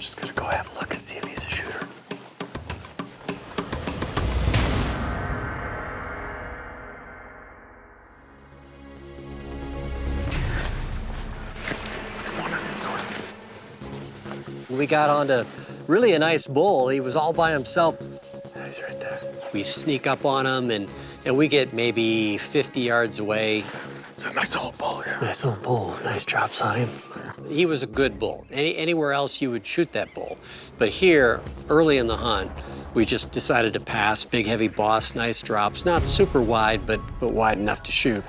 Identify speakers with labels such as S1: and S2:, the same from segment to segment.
S1: just gonna go have a look and see if he's a shooter.
S2: We got onto really a nice bull. He was all by himself.
S1: He's right there.
S2: We sneak up on him, and we get maybe 50 yards away.
S1: It's a nice old bull, yeah.
S2: Nice old bull. Nice drops on him. He was a good bull. Anywhere else you would shoot that bull. But here, early in the hunt, we just decided to pass. Big, heavy boss, nice drops. Not super wide, but wide enough to shoot.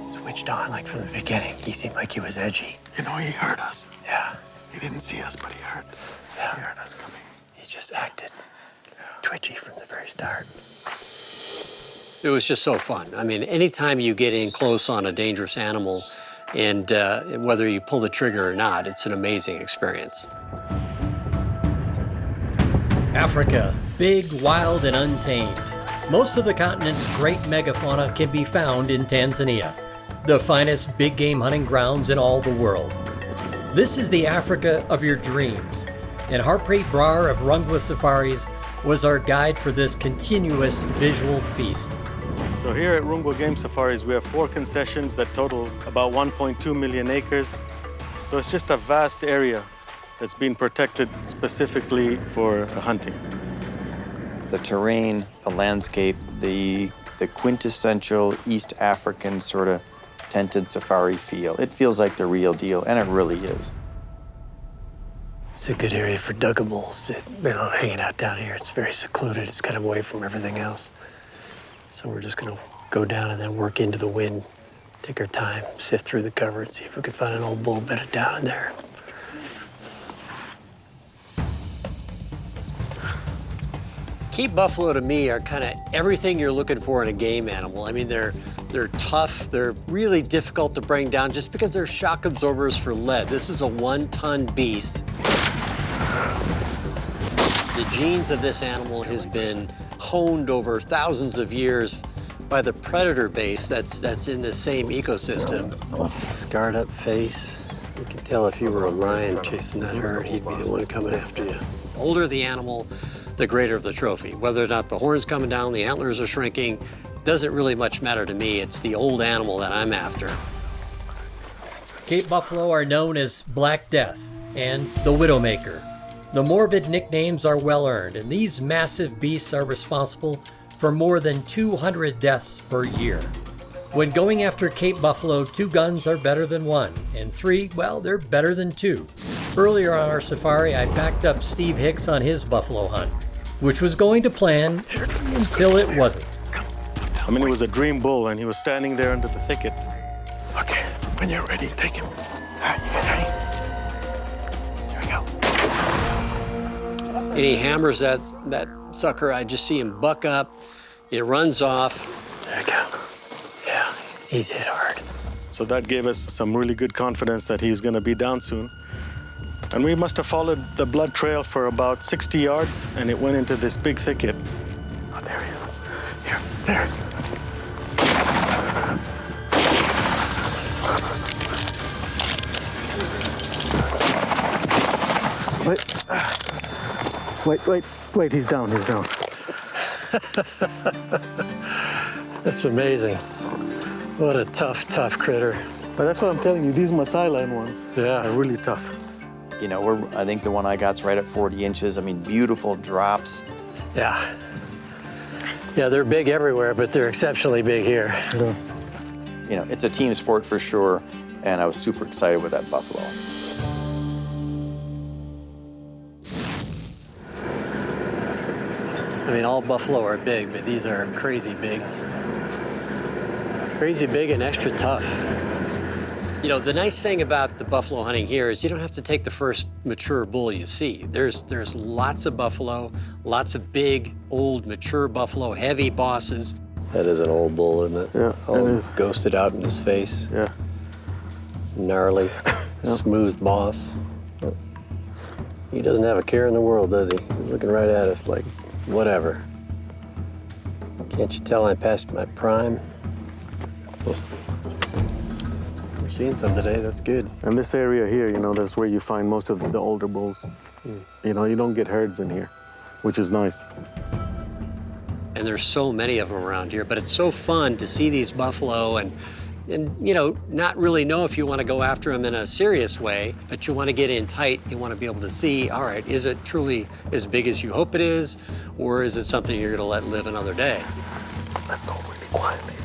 S1: Switched on like from the beginning. He seemed like he was edgy.
S3: You know, he heard us.
S1: Yeah.
S3: He didn't see us, but he heard.
S1: Yeah.
S3: He heard us coming.
S1: He just acted twitchy from the very start.
S2: It was just so fun. I mean, anytime you get in close on a dangerous animal, and whether you pull the trigger or not, it's an amazing experience.
S4: Africa, big, wild, and untamed. Most of the continent's great megafauna can be found in Tanzania, the finest big game hunting grounds in all the world. This is the Africa of your dreams, and Harpreet Brar of Rungwa Safaris was our guide for this continuous visual feast.
S5: So here at Rungwa Game Safaris, we have 4 concessions that total about 1.2 million acres. So it's just a vast area that's been protected specifically for hunting.
S6: The terrain, the landscape, the quintessential East African sort of tented safari feel. It feels like the real deal, and it really is.
S1: It's a good area for duggables. They love hanging out down here. It's very secluded. It's kind of away from everything else. So we're just gonna go down and then work into the wind, take our time, sift through the cover and see if we can find an old bull bedded down in there.
S2: Cape buffalo to me are kind of everything you're looking for in a game animal. I mean, they're tough, they're really difficult to bring down just because they're shock absorbers for lead. This is a 1-ton beast. The genes of this animal has been honed over thousands of years by the predator base that's in the same ecosystem.
S1: Scarred up face. You can tell if you were a lion chasing that herd, he'd be the one coming after you.
S2: The older the animal, the greater the trophy. Whether or not the horn's coming down, the antlers are shrinking, doesn't really much matter to me. It's the old animal that I'm after.
S4: Cape buffalo are known as Black Death and the Widowmaker. The morbid nicknames are well earned, and these massive beasts are responsible for more than 200 deaths per year. When going after Cape buffalo, 2 guns are better than 1, and 3, well, they're better than 2. Earlier on our safari, I backed up Steve Hicks on his buffalo hunt, which was going to plan until it wasn't.
S5: I mean, it was a dream bull, and he was standing there under the thicket.
S3: Okay, when you're ready, take him.
S1: All right, you guys ready? Here we go.
S2: And he hammers that sucker. I just see him buck up. It runs off.
S1: There we go. Yeah, he's hit hard.
S5: So that gave us some really good confidence that he was going to be down soon. And we must have followed the blood trail for about 60 yards, and it went into this big thicket.
S1: Oh, there he is. Here, there.
S5: Wait, he's down.
S1: That's amazing. What a tough critter.
S5: But that's what I'm telling you, these Maasai lion ones
S1: Yeah.
S5: are really tough.
S6: You know, I think the one I got's right at 40 inches. I mean, beautiful drops.
S1: Yeah. Yeah, they're big everywhere, but they're exceptionally big here.
S6: You know, it's a team sport for sure, and I was super excited with that buffalo.
S2: I mean, all buffalo are big, but these are crazy big. Crazy big and extra tough. You know, the nice thing about the buffalo hunting here is you don't have to take the first mature bull you see. There's lots of buffalo, lots of big, old, mature buffalo, heavy bosses.
S1: That is an old bull, isn't it?
S5: Yeah,
S1: all
S5: it is.
S1: Ghosted out in his face.
S5: Yeah.
S1: Gnarly, smooth boss. He doesn't have a care in the world, does he? He's looking right at us like, whatever. Can't you tell I'm past my prime? We're seeing some today. That's good.
S5: And this area here, you know, that's where you find most of the older bulls. You know, you don't get herds in here, which is nice.
S2: And there's so many of them around here, but it's so fun to see these buffalo and you know, not really know if you want to go after them in a serious way, but you want to get in tight. You want to be able to see, all right, is it truly as big as you hope it is, or is it something you're going to let live another day?
S3: Let's go really quietly.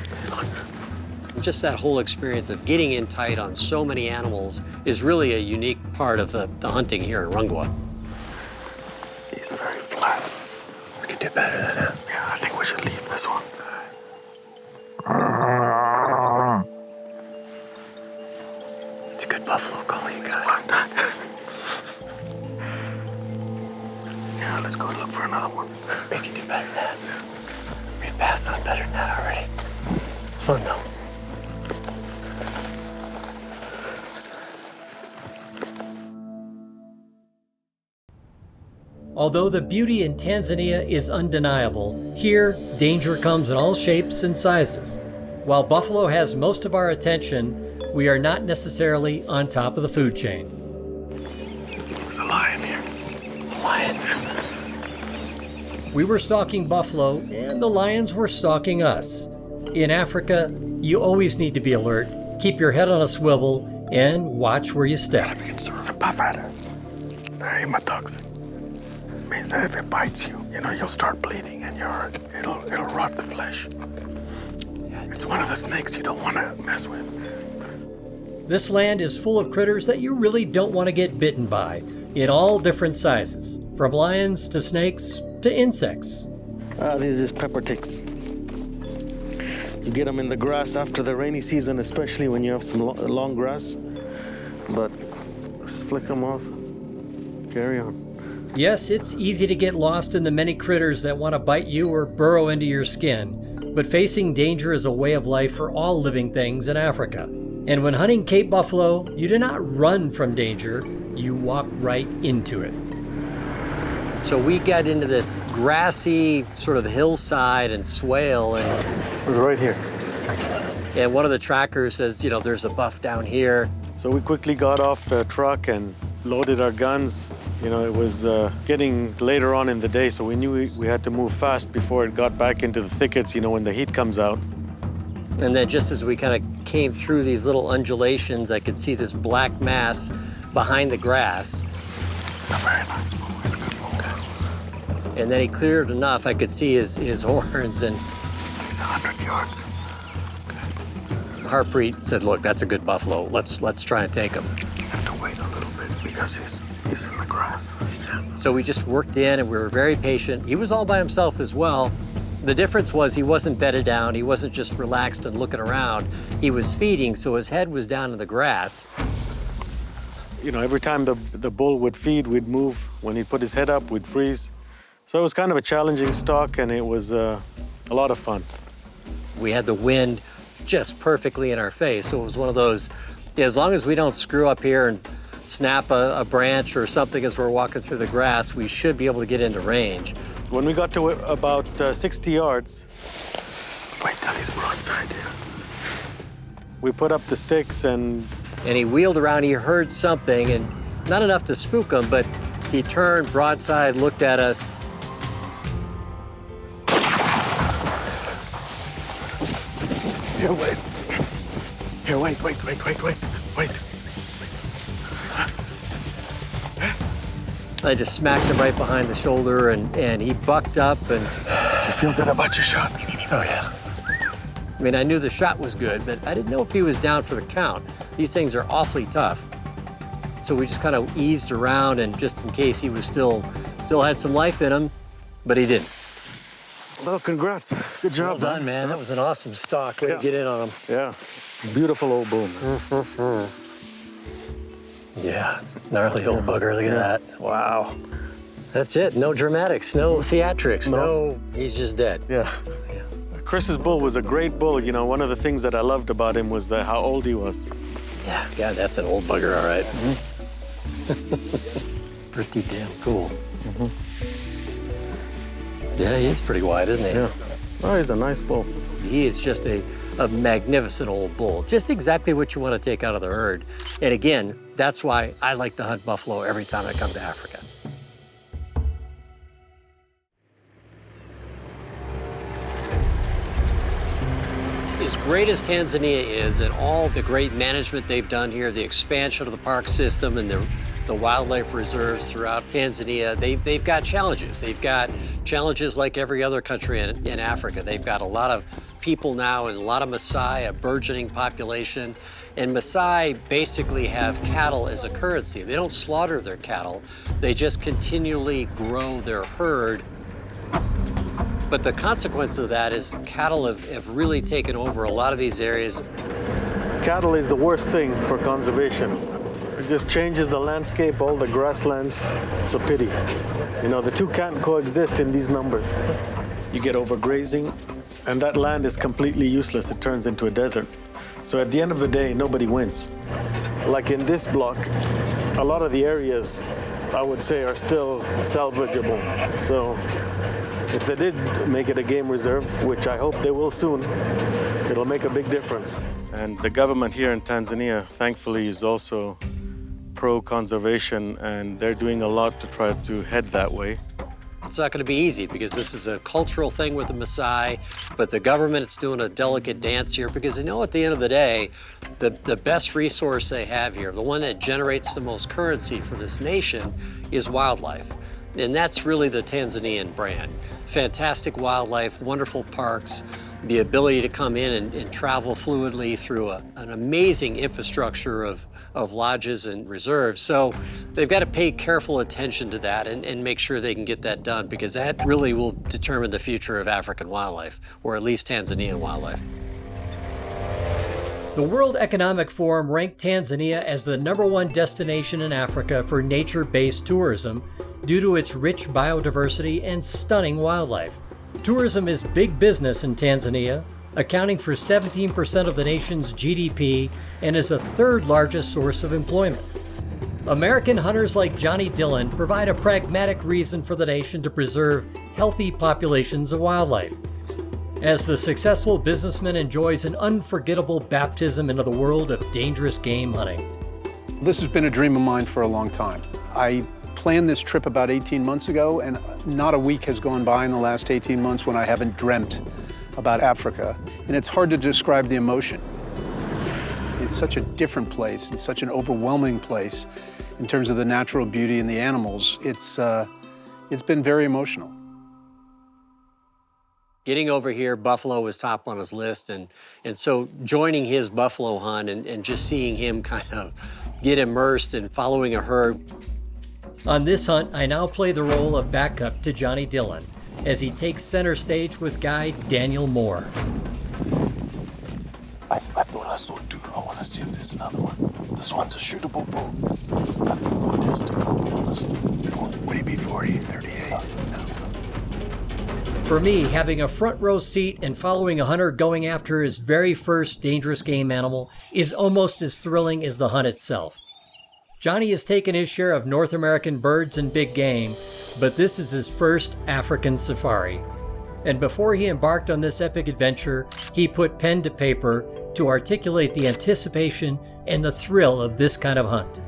S2: Just that whole experience of getting in tight on so many animals is really a unique part of the hunting here in Rungwa.
S3: He's very flat.
S1: We could do better than that.
S3: Yeah, I think we should leave this one.
S1: It's a good buffalo calling, you guys.
S3: Yeah, let's go look for another one.
S1: We can do better than that. We've passed on better than that already. It's fun, though.
S4: Although the beauty in Tanzania is undeniable, here danger comes in all shapes and sizes. While buffalo has most of our attention, we are not necessarily on top of the food chain.
S3: There's a lion here.
S1: Lion.
S4: We were stalking buffalo, and the lions were stalking us. In Africa, you always need to be alert, keep your head on a swivel, and watch where you step.
S3: It's a puff adder. They're hematoxic. Means that if it bites you, you know, you'll start bleeding and it'll rot the flesh. It's one of the snakes you don't want to mess with.
S4: This land is full of critters that you really don't want to get bitten by, in all different sizes, from lions to snakes to insects.
S5: These are just pepper ticks. You get them in the grass after the rainy season, especially when you have some long grass. But just flick them off, carry on.
S4: Yes, it's easy to get lost in the many critters that want to bite you or burrow into your skin, but facing danger is a way of life for all living things in Africa. And when hunting Cape buffalo, you do not run from danger, you walk right into it.
S2: So we got into this grassy sort of hillside and swale, and
S5: It was right here.
S2: one of the trackers says, you know, there's a buff down here.
S5: So we quickly got off the truck and loaded our guns. You know, it was getting later on in the day, so we knew we had to move fast before it got back into the thickets, you know, when the heat comes out.
S2: And then just as we kind of came through these little undulations, I could see this black mass behind the grass.
S3: It's a very nice bull. It's a good bull.
S2: And then he cleared enough, I could see his horns, and
S3: He's 100 yards.
S2: Harpreet said, look, that's a good buffalo. Let's try and take him.
S3: You have to wait a little bit because he's in the grass.
S2: So we just worked in and we were very patient. He was all by himself as well. The difference was he wasn't bedded down. He wasn't just relaxed and looking around. He was feeding, so his head was down in the grass.
S5: You know, every time the bull would feed, we'd move. When he'd put his head up, we'd freeze. So it was kind of a challenging stalk, and it was a lot of fun.
S2: We had the wind just perfectly in our face, so it was one of those, as long as we don't screw up here and snap a branch or something as we're walking through the grass, we should be able to get into range.
S5: When we got to about 60 yards,
S3: Wait till he's broadside here.
S5: we put up the sticks and
S2: he wheeled around, he heard something, and not enough to spook him, but he turned broadside, looked at us.
S3: Here, wait. Here, wait.
S2: I just smacked him right behind the shoulder, and he bucked up, and
S3: You feel good about your shot?
S1: Oh, yeah.
S2: I mean, I knew the shot was good, but I didn't know if he was down for the count. These things are awfully tough. So we just kind of eased around, and just in case he was still had some life in him, but he didn't.
S5: well, congrats. Good job,
S2: Well done, man. That was an awesome stalk. Way to get in on him.
S5: Yeah, beautiful old bull, man.
S2: Yeah, gnarly old bugger. Look at that. Wow. That's it. No dramatics, no theatrics, no. He's just dead.
S5: Yeah. Chris's bull was a great bull. You know, one of the things that I loved about him was how old he was.
S2: Yeah, God, that's an old bugger, all right. Pretty damn cool. Yeah, he's pretty wide, isn't he?
S5: Yeah. Oh, he's a nice bull.
S2: He is just a a magnificent old bull, just exactly what you want to take out of the herd. And again, that's why I like to hunt buffalo every time I come to Africa. As great as Tanzania is, and all the great management they've done here, the expansion of the park system and the wildlife reserves throughout Tanzania, they've got challenges. They've got challenges like every other country in Africa. They've got a lot of people now and a lot of Maasai, a burgeoning population. And Maasai basically have cattle as a currency. They don't slaughter their cattle. They just continually grow their herd. But the consequence of that is cattle have really taken over a lot of these areas.
S5: Cattle is the worst thing for conservation. It just changes the landscape, all the grasslands. It's a pity. You know, the two can't coexist in these numbers. You get overgrazing, and that land is completely useless. It turns into a desert. So at the end of the day, nobody wins. Like in this block, a lot of the areas, I would say, are still salvageable. So if they did make it a game reserve, which I hope they will soon, it'll make a big difference. And the government here in Tanzania, thankfully, is also pro-conservation, and they're doing a lot to try to head that way.
S2: It's not going to be easy because this is a cultural thing with the Maasai, but the government's doing a delicate dance here because they know at the end of the day, the best resource they have here, the one that generates the most currency for this nation, is wildlife. And that's really the Tanzanian brand. Fantastic wildlife, wonderful parks, the ability to come in and travel fluidly through an amazing infrastructure of lodges and reserves. So they've got to pay careful attention to that and make sure they can get that done, because that really will determine the future of African wildlife, or at least Tanzanian wildlife.
S4: The World Economic Forum ranked Tanzania as the #1 destination in Africa for nature-based tourism due to its rich biodiversity and stunning wildlife. Tourism is big business in Tanzania, accounting for 17% of the nation's GDP and is the third largest source of employment. American hunters like Johnny Dillon provide a pragmatic reason for the nation to preserve healthy populations of wildlife. As the successful businessman enjoys an unforgettable baptism into the world of dangerous game hunting.
S7: This has been a dream of mine for a long time. I planned this trip about 18 months ago, and not a week has gone by in the last 18 months when I haven't dreamt about Africa. And it's hard to describe the emotion. It's such a different place, and such an overwhelming place in terms of the natural beauty and the animals. It's been very emotional.
S2: Getting over here, buffalo was top on his list, and so joining his buffalo hunt and just seeing him kind of get immersed in following a herd.
S4: On this hunt, I now play the role of backup to Johnny Dillon as he takes center stage with guide Daniel Moore.
S3: I thought I saw two. I want to see if there's another one. This one's a shootable bull. Nothing contested, to be honest. Would he be 40, 38? No.
S4: For me, having a front row seat and following a hunter going after his very first dangerous game animal is almost as thrilling as the hunt itself. Johnny has taken his share of North American birds and big game, but this is his first African safari. And before he embarked on this epic adventure, he put pen to paper to articulate the anticipation and the thrill of this kind of hunt.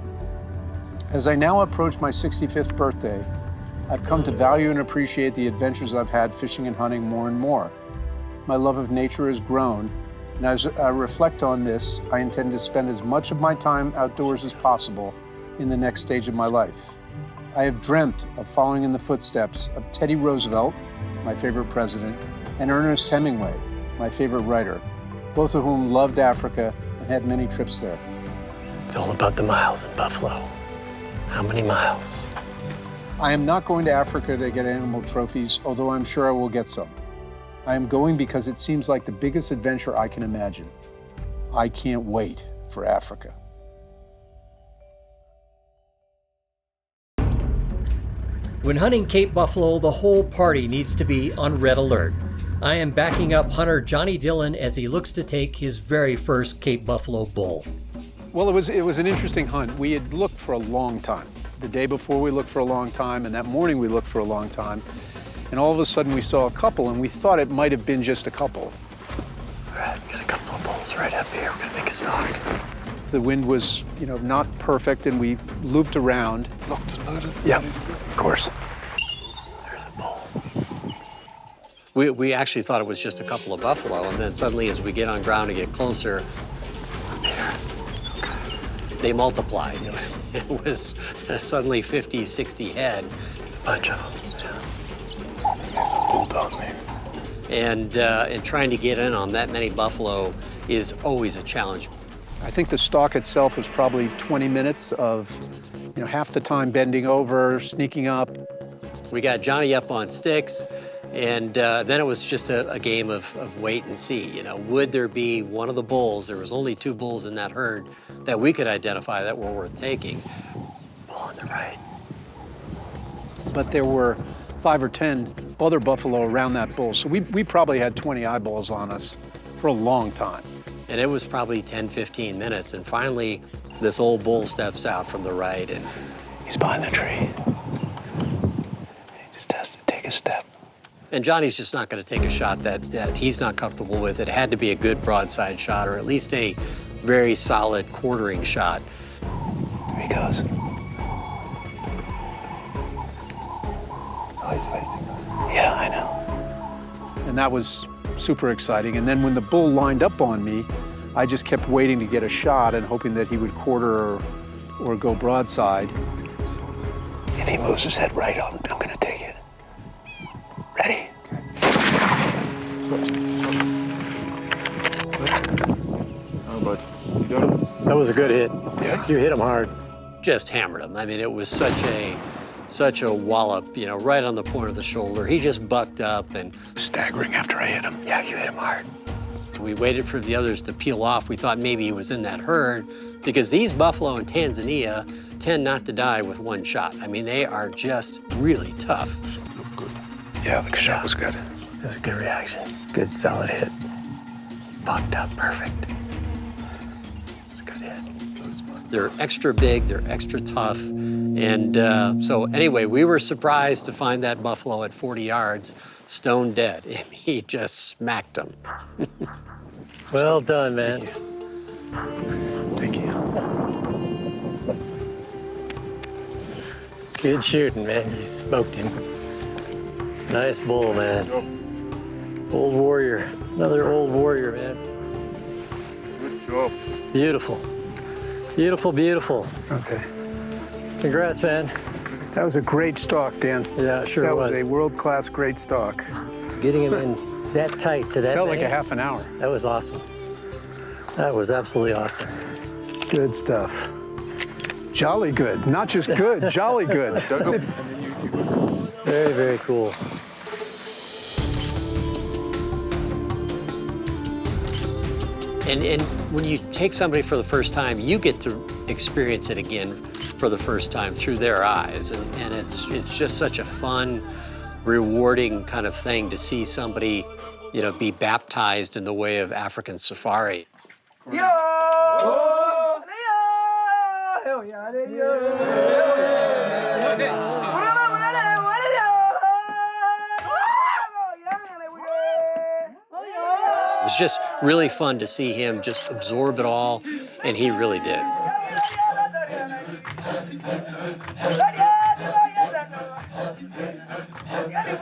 S7: As I now approach my 65th birthday, I've come to value and appreciate the adventures I've had fishing and hunting more and more. My love of nature has grown, and as I reflect on this, I intend to spend as much of my time outdoors as possible in the next stage of my life. I have dreamt of following in the footsteps of Teddy Roosevelt, my favorite president, and Ernest Hemingway, my favorite writer, both of whom loved Africa and had many trips there.
S1: It's all about the miles in Buffalo. How many miles?
S7: I am not going to Africa to get animal trophies, although I'm sure I will get some. I am going because it seems like the biggest adventure I can imagine. I can't wait for Africa.
S4: When hunting Cape Buffalo, the whole party needs to be on red alert. I am backing up hunter Johnny Dillon as he looks to take his very first Cape Buffalo bull.
S7: Well, it was an interesting hunt. We had looked for a long time. The day before we looked for a long time, and that morning we looked for a long time. And all of a sudden we saw a couple, and we thought it might have been just a couple.
S1: All right, we got a couple. bull's right up here. We're gonna make a stalk.
S7: The wind was, not perfect, and we looped around.
S3: Locked and loaded.
S1: Yep, of course. There's a bull.
S2: We actually thought it was just a couple of buffalo, and then suddenly as we get on ground and get closer, they multiplied. It was suddenly 50, 60 head.
S1: It's a bunch of them.
S3: There's a bulldog, maybe.
S2: And trying to get in on that many buffalo is always a challenge.
S7: I think the stalk itself was probably 20 minutes of, half the time bending over, sneaking up.
S2: We got Johnny up on sticks, and then it was just a game of wait and see. Would there be one of the bulls? There was only 2 bulls in that herd that we could identify that were worth taking.
S1: Bull on the right.
S7: But there were 5 or 10 other buffalo around that bull. So we probably had 20 eyeballs on us for a long time.
S2: And it was probably 10, 15 minutes, and finally this old bull steps out from the right, and
S1: He's behind the tree. He just has to take a step.
S2: And Johnny's just not going to take a shot that he's not comfortable with. It had to be a good broadside shot, or at least a very solid quartering shot.
S1: There he goes. Oh, he's facing us. Yeah, I know.
S7: And that was super exciting. And then when the bull lined up on me, I just kept waiting to get a shot and hoping that he would quarter or go broadside.
S1: If he moves his head right, I'm gonna take it. Ready?
S3: How about you got him?
S1: That was a good hit.
S3: Yeah?
S1: You hit him hard.
S2: Just hammered him. I mean, it was such a wallop, right on the point of the shoulder. He just bucked up, and
S3: Staggering after I hit him.
S1: Yeah, you hit him hard.
S2: we waited for the others to peel off. We thought maybe he was in that herd, because these buffalo in Tanzania tend not to die with one shot. I mean, they are just really tough.
S3: Look good. Yeah, the shot was good.
S1: That was a good reaction. Good, solid hit. Bucked up, perfect. It's a good hit.
S2: They're extra big, they're extra tough. And so anyway, we were surprised to find that buffalo at 40 yards, stone dead. And he just smacked him.
S1: Well done, man.
S3: Thank you.
S1: Good shooting, man. You smoked him. Nice bull, man. Old warrior. Another old warrior, man.
S3: Good job.
S1: Beautiful. Beautiful, beautiful.
S7: Okay.
S1: Congrats, man.
S7: That was a great stalk, Dan.
S1: Yeah, it sure
S7: That
S1: was.
S7: was a world-class great stalk.
S1: Getting him in that tight to that
S7: Felt like
S1: man,
S7: a half an hour.
S1: That was awesome. That was absolutely awesome.
S7: Good stuff. Jolly good. Not just good, jolly good.
S1: Very, very cool.
S2: And when you take somebody for the first time, you get to experience it again for the first time through their eyes. And it's just such a fun, rewarding kind of thing to see somebody, be baptized in the way of African safari. It was just really fun to see him just absorb it all, and he really did.
S8: Ready,